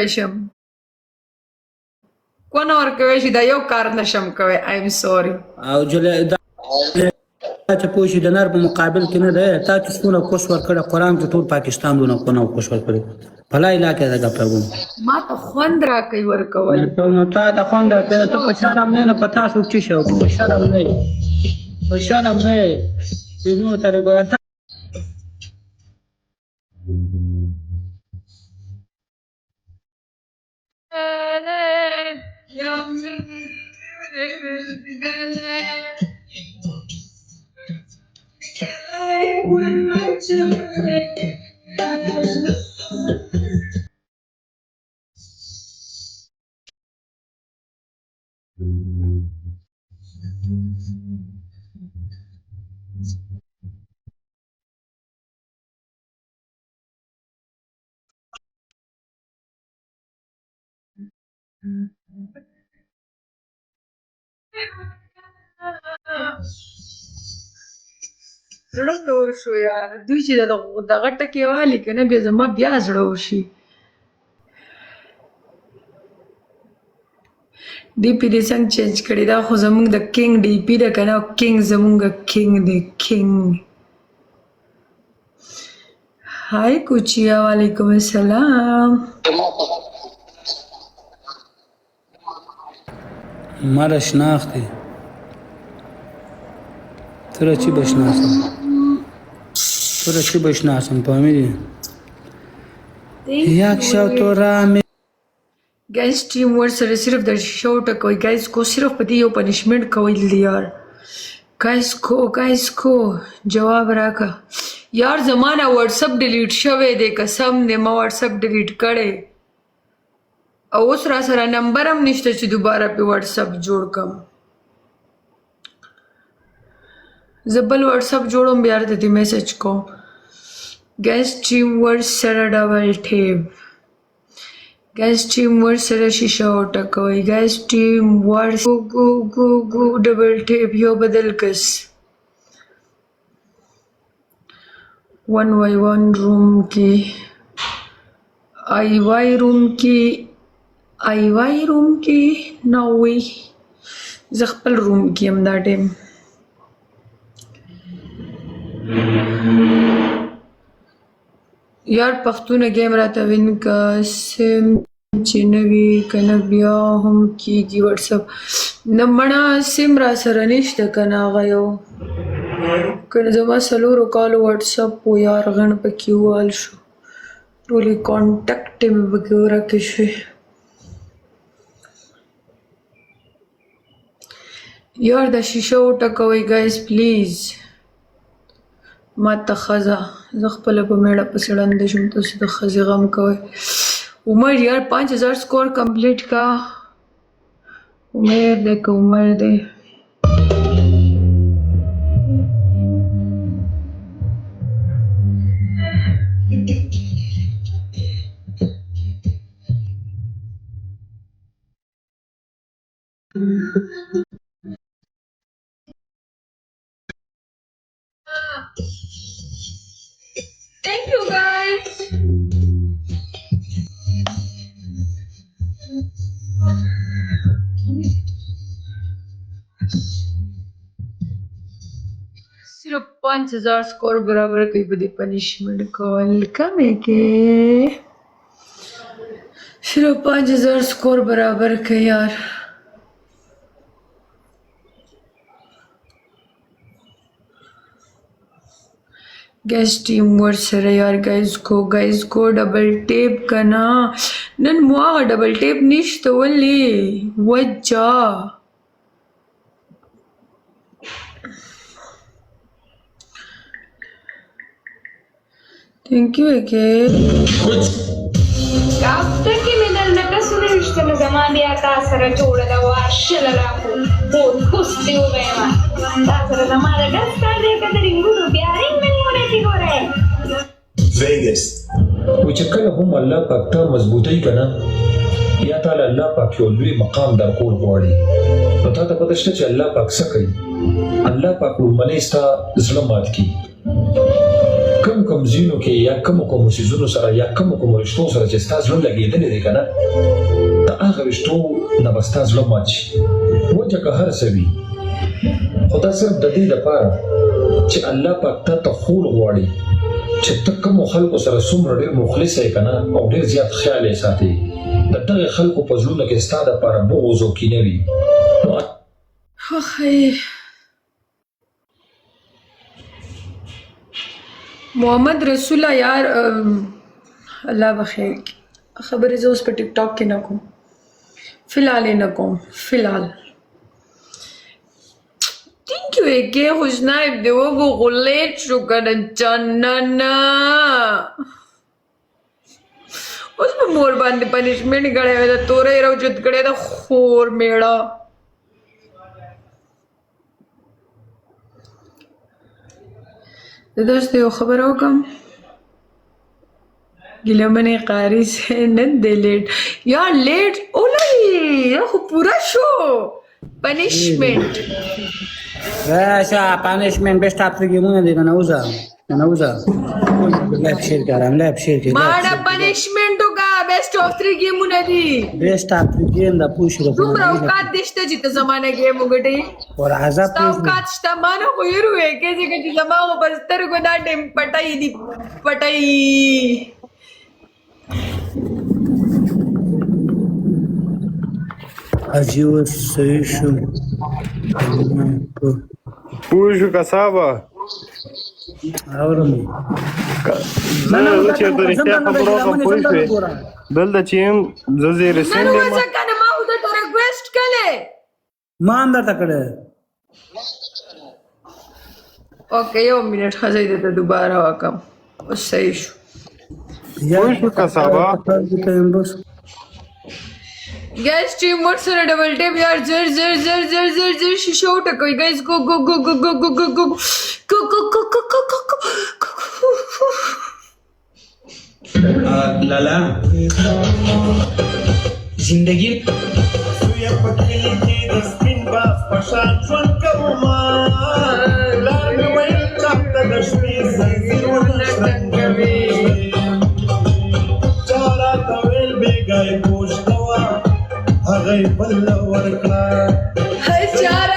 شم کونه ورکوی شي دا یو کار نشم کوی ایم سوري او دا چې پوه شي د نر په مقابل کې نه دی تا چې څونه کوش ورکړی قرآن کې ټول پاکستان دونه کونه کوش ورکړی فلا علاقې ده ګپه وم ما ته خوند راکوي ورکول نو تا ته خوند راکوي ته په شرم نه په تاسو څه شو په شرم نه په شرم نه نو ته ګوره زړه مې وشو یار دوی چې دغه ټکې والي که نه بیا زما بیا زړه وشي ډي پي دې څنګه چینج کړې دا خو زموږ د کینګ ډي پي ده که نه کینګ زموږ کینګ دی کینګ هاي کوچیا وعلیکم السلام مالا شناختی تو را چی بشناسم فهمیدی یک شو تو را می گایز ټیم ور سره صرف د شو ټکوي گایز کو صرف په دې یو پنشمنت کوي یار گایز کو جواب راکا یار زمانہ واتس اپ ډیلیټ شوی دی قسم دې ما واتس اپ ډیلیټ کړي او اوس را سره نمبر هم نشته چې دوباره په واتس اپ جوړ کم زه بل واتس اپ جوړوم بیا درته میسج کوم گایز ټیم ور سره ډبل ټیپ گایز ټیم ور سره شیشه وټکوئ گایز ټیم ور گو ډبل ټیپ یو بدل کس 1y1 روم کې آی وای روم کې نه وي زه خپل روم کې یم دا ټیم یار پښتون گیم راته وین کا سم چې نوی کنه بیا هم کیږي واتس اپ نه مړه سم را سره نشته کنه هغه یو کنه زما څلورو کالو واتس اپ و یار غن پکې ووال شو ټولې کانټیکټ مې پکې ورکې شوې یار دا شیشه وټکوئ ګایز پلیز ما ته ښځه زه خپله په میړه پسې ړنده شم تاسو د ښځې غم کوئ عمر یار 5000 سکور کمپلیټ کا عمر دی که عمر دی Thank you guys. सिर्फ 5000 स्कोर बराबर कई बड़ी पनिशमेंट कॉल कमे के सिर्फ 5000 स्कोर बराबर के यार गैस टीम वर सरे यार गाइस को डबल टेप करना नन मुआ डबल टेप निश्त वली वज्जा थैंक यू again after कि मैं नका सुने रिश्ते में ज़माने आता सारा जोड़ा दा वाशल राखो बहुत खुश थी वो मैं सारा ज़माना डस्टा दे कदर इंगुरु प्यारे में मोरे थी को रहे Vegas و چې کله هم الله پاک ته مضبوطی کنه یا تعالی الله پاک یو لوی مقام درکول غواړي نو تا ته پته شته چې الله پاک څه کوي الله پاک لومړی ستا زړه مات کی کم کم ځینو کې یا کومو څیزونو سره یا کومو رشتو سره چې ستا زړه لګېدلی دی که نه د هغه رشتو نه به ستا زړه مات شي وجه که هر څه وي خو دا صرف د دې دپاره چې الله پاک تا ته خول غواړي چې ته کومو خلکو سره څومره ډېر مخلص یې که نه او ډېر زیات خیال یې ساتې د دغې خلکو په زړونو کې ستا دپاره بغض او کینه وي نو آخی محمد رسول الله یار الله بخیر خبرې زه اوس په ټیک ټاک کې نه کوم فی الحال یې نه کوم فی الحال Thank you again, Husnaib. They were late sugar and janana. उसमें मोर बांधे punishment गड़े हुए थे तोरे ही रहो जुट गड़े थे खोर मेरा दोस्त ये खबर हो कम गिले मैंने कारी से न दे लेट यार लेट ओले ये पूरा show punishment așa, punishment best apri gemune de na uza lab share karam मारा punishment होगा best of 3 game उन्हें best apri game da push ro तुम औकात दिशते जिते ज़माने game उगटे और azab औकात स्टा मानो कोई रुए कैसे कैसे ज़माओ बस्तर को ना टेम पटाई ajiu săișu Puxu caçava. Ahora me. Não, eu tinha dormido a prova puxu. Dalda chim zazir ननु sende वैसा करने माँ उधर तो request करे Manda takade. ओके यो मिनट हज़ाई देते दोबारा वाकम उससे issue puxu caçava. Guys, team what's a double tap यार जर शीशा उठा कोई guys go लाला जिंदगी Suya pakili ki the spin bus pashan chwan kawma la noel chapta the shmi zanzirun sangavi chara tawel begai posh kawa hagai balla warkla हर चार